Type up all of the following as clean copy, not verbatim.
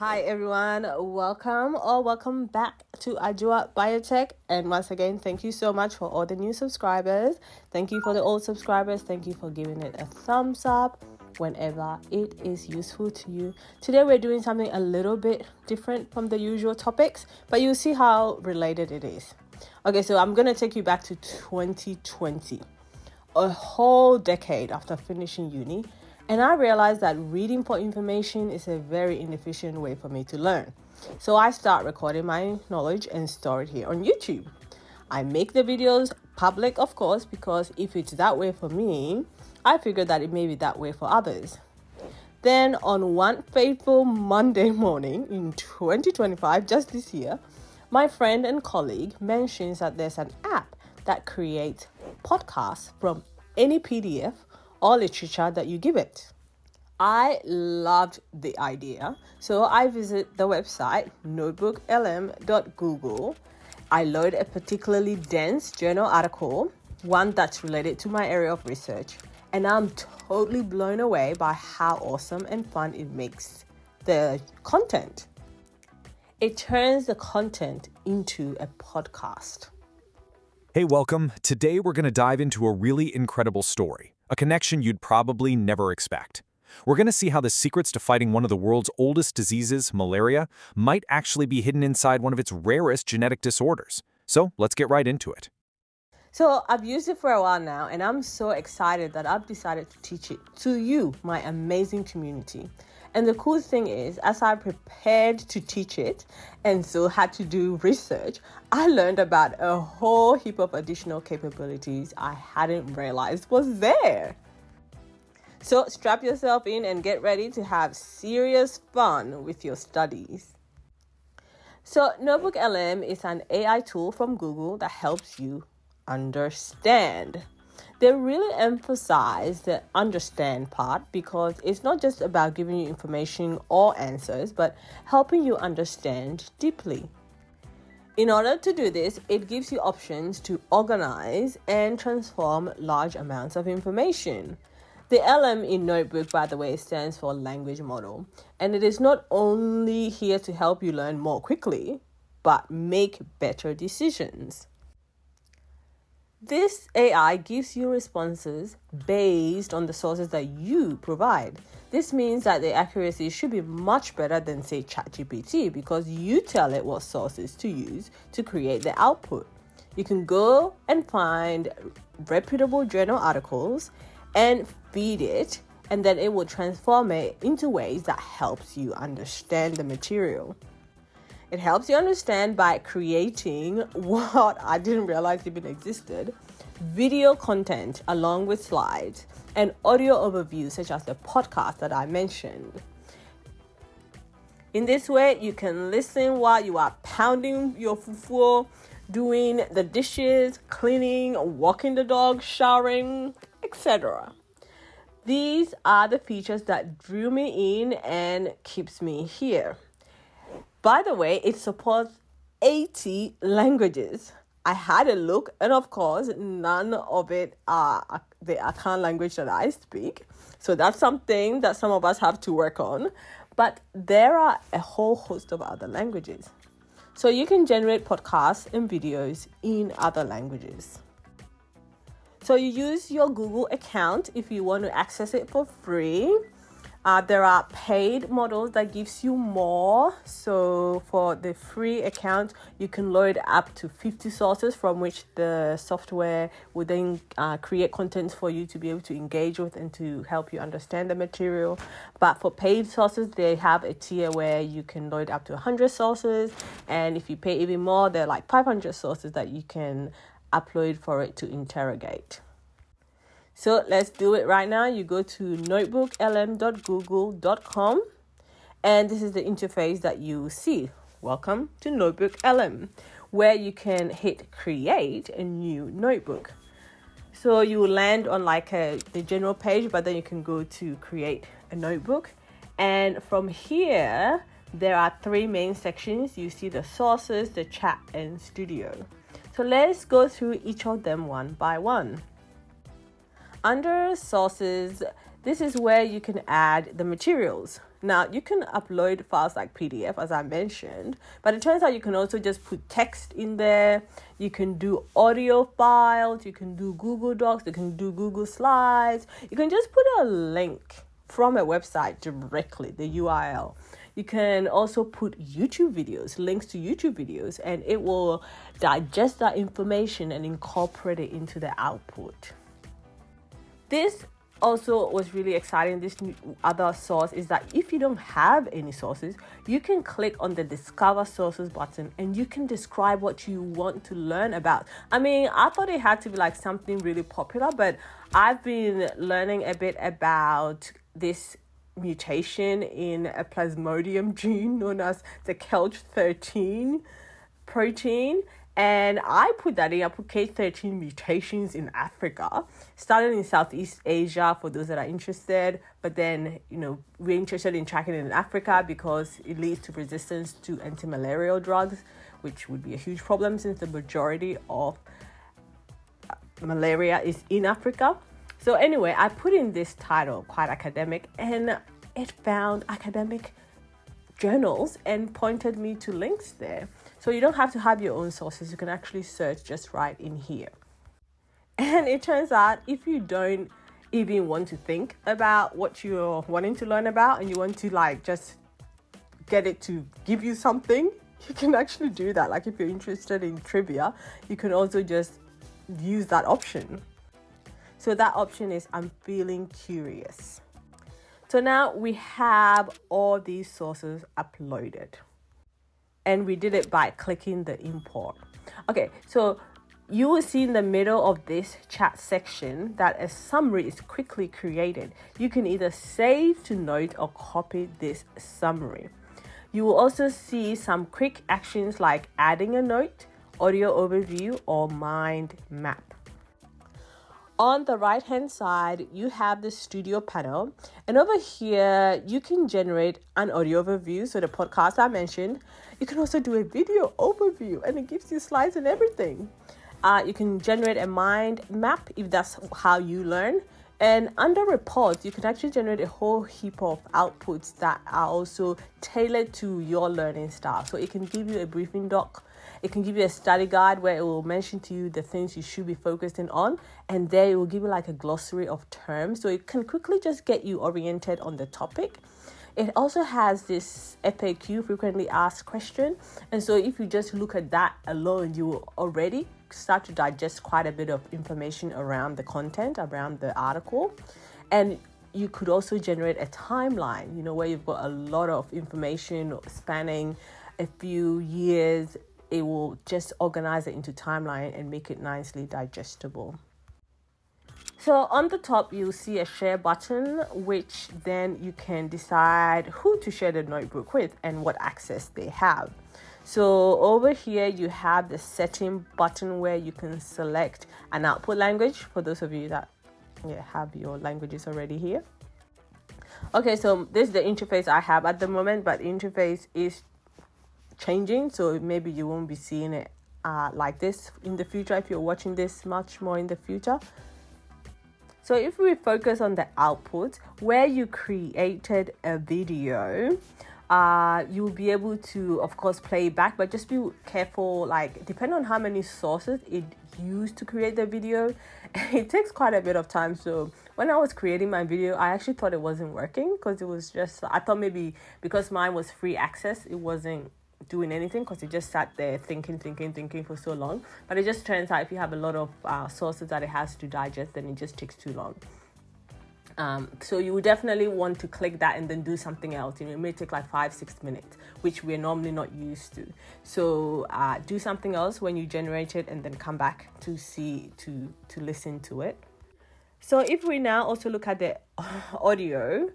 Hi everyone, welcome back to Adwoa Biotech, and once again thank you so much for all the new subscribers. Thank you for the old subscribers. Thank you for giving it a thumbs up whenever it is useful to you. Today we're doing something a little bit different from the usual topics, but you'll see how related it is. Okay, so I'm gonna take you back to 2020, a whole decade after finishing uni. And I realized that reading for information is a very inefficient way for me to learn. So I start recording my knowledge and store it here on YouTube. I make the videos public, of course, because if it's that way for me, I figured that it may be that way for others. Then on one fateful Monday morning in 2025, just this year, my friend and colleague mentions that there's an app that creates podcasts from any PDF or literature that you give it. I loved the idea, so I visit the website NotebookLM.Google. I load a particularly dense journal article, one that's related to my area of research, and I'm totally blown away by how awesome and fun it makes the content. It turns the content into a podcast. Hey, welcome. Today we're going to dive into a really incredible story, a connection you'd probably never expect. We're going to see how the secrets to fighting one of the world's oldest diseases, malaria, might actually be hidden inside one of its rarest genetic disorders. So let's get right into it. So I've used it for a while now, and I'm so excited that I've decided to teach it to you, my amazing community. And the cool thing is, as I prepared to teach it and so had to do research, I learned about a whole heap of additional capabilities I hadn't realized was there. So strap yourself in and get ready to have serious fun with your studies. So NotebookLM is an AI tool from Google that helps you understand. They really emphasize the understand part because it's not just about giving you information or answers, but helping you understand deeply. In order to do this, it gives you options to organize and transform large amounts of information. The LM in Notebook, by the way, stands for language model, and it is not only here to help you learn more quickly, but make better decisions. This AI gives you responses based on the sources that you provide. This means that the accuracy should be much better than, say, ChatGPT, because you tell it what sources to use to create the output. You can go and find reputable journal articles and feed it, and then it will transform it into ways that helps you understand the material. It helps you understand by creating what I didn't realize even existed, video content along with slides, and audio overviews such as the podcast that I mentioned. In this way, you can listen while you are pounding your fufu, doing the dishes, cleaning, walking the dog, showering, etc. These are the features that drew me in and keeps me here. By the way, it supports 80 languages. I had a look, and of course, none of it are the Akan language that I speak. So that's something that some of us have to work on. But there are a whole host of other languages. So you can generate podcasts and videos in other languages. So you use your Google account if you want to access it for free. There are paid models that gives you more. So for the free account, you can load up to 50 sources from which the software will then create content for you to be able to engage with and to help you understand the material. But for paid sources, they have a tier where you can load up to 100 sources. And if you pay even more, there are like 500 sources that you can upload for it to interrogate. So let's do it right now. You go to notebooklm.google.com, and this is the interface that you see. Welcome to NotebookLM, where you can hit create a new notebook. So you will land on the general page, but then you can go to create a notebook. And from here, there are three main sections. You see the sources, the chat, and studio. So let's go through each of them one by one. Under sources, this is where you can add the materials. Now, you can upload files like PDF, as I mentioned, but it turns out you can also just put text in there. You can do audio files, you can do Google Docs, you can do Google Slides. You can just put a link from a website directly, the URL. You can also put YouTube videos, links to YouTube videos, and it will digest that information and incorporate it into the output. This also was really exciting. This new other source is that if you don't have any sources, you can click on the Discover Sources button and you can describe what you want to learn about. I mean, I thought it had to be like something really popular, but I've been learning a bit about this mutation in a plasmodium gene known as the KELCH13 protein. And I put that in. I put K13 mutations in Africa, started in Southeast Asia for those that are interested. But then, we're interested in tracking it in Africa because it leads to resistance to anti-malarial drugs, which would be a huge problem since the majority of malaria is in Africa. So anyway, I put in this title, quite academic, and it found academic journals and pointed me to links there. So you don't have to have your own sources. You can actually search just right in here. And it turns out if you don't even want to think about what you're wanting to learn about and you want to just get it to give you something, you can actually do that. Like if you're interested in trivia, you can also just use that option. So that option is I'm feeling curious. So now we have all these sources uploaded. And we did it by clicking the import. Okay, so you will see in the middle of this chat section that a summary is quickly created. You can either save to note or copy this summary. You will also see some quick actions like adding a note, audio overview, or mind map. On the right hand side, you have the studio panel, and over here you can generate an audio overview, so the podcast I mentioned. You can also do a video overview and it gives you slides and everything. You can generate a mind map if that's how you learn. And under reports, you can actually generate a whole heap of outputs that are also tailored to your learning style. So it can give you a briefing doc. It can give you a study guide where it will mention to you the things you should be focusing on. And there it will give you like a glossary of terms. So it can quickly just get you oriented on the topic. It also has this FAQ, frequently asked question. And so if you just look at that alone, you will already start to digest quite a bit of information around the content, around the article. And you could also generate a timeline, where you've got a lot of information spanning a few years. It will just organize it into timeline and make it nicely digestible. So on the top, you'll see a share button, which then you can decide who to share the notebook with and what access they have. So over here, you have the setting button where you can select an output language for those of you that have your languages already here. Okay, so this is the interface I have at the moment, but the interface is changing. So maybe you won't be seeing it like this in the future if you're watching this much more in the future. So if we focus on the output, where you created a video, you'll be able to, of course, play back, but just be careful, depending on how many sources it used to create the video, it takes quite a bit of time. So when I was creating my video, I actually thought it wasn't working because it was just, I thought maybe because mine was free access, it wasn't doing anything because it just sat there thinking for so long. But it just turns out if you have a lot of sources that it has to digest, then it just takes too long. So you would definitely want to click that and then do something else. It may take like 5-6 minutes, which we're normally not used to. So do something else when you generate it and then come back to listen to it. So if we now also look at the audio,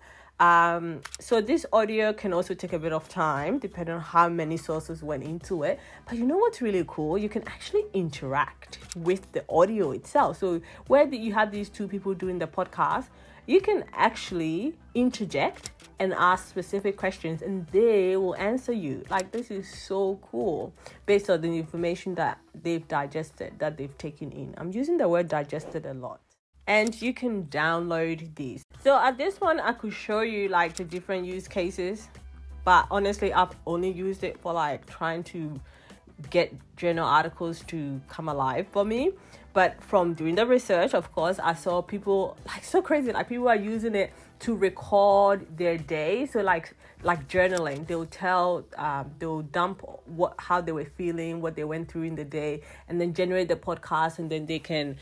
so this audio can also take a bit of time depending on how many sources went into it. But you know what's really cool? You can actually interact with the audio itself. So where you have these two people doing the podcast, you can actually interject and ask specific questions and they will answer you. This is so cool based on the information that they've digested, that they've taken in. I'm using the word digested a lot. and you can download these. So at this one, I could show you like the different use cases, but honestly, I've only used it for like trying to get journal articles to come alive for me. But from doing the research, of course, I saw people like so crazy, like people are using it to record their day. So like journaling, they'll dump how they were feeling, what they went through in the day, and then generate the podcast, and then they can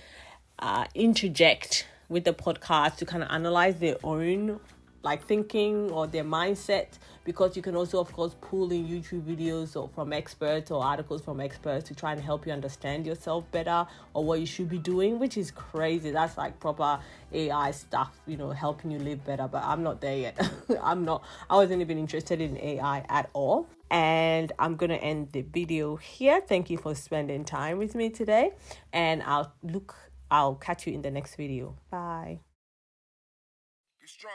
interject with the podcast to kind of analyze their own like thinking or their mindset, because you can also of course pull in YouTube videos or from experts or articles from experts to try and help you understand yourself better or what you should be doing, which is crazy. That's like proper AI stuff, helping you live better. But I'm not there yet. I wasn't even interested in AI at all. And I'm gonna end the video here. Thank you for spending time with me today, and I'll catch you in the next video. Bye. Be strong.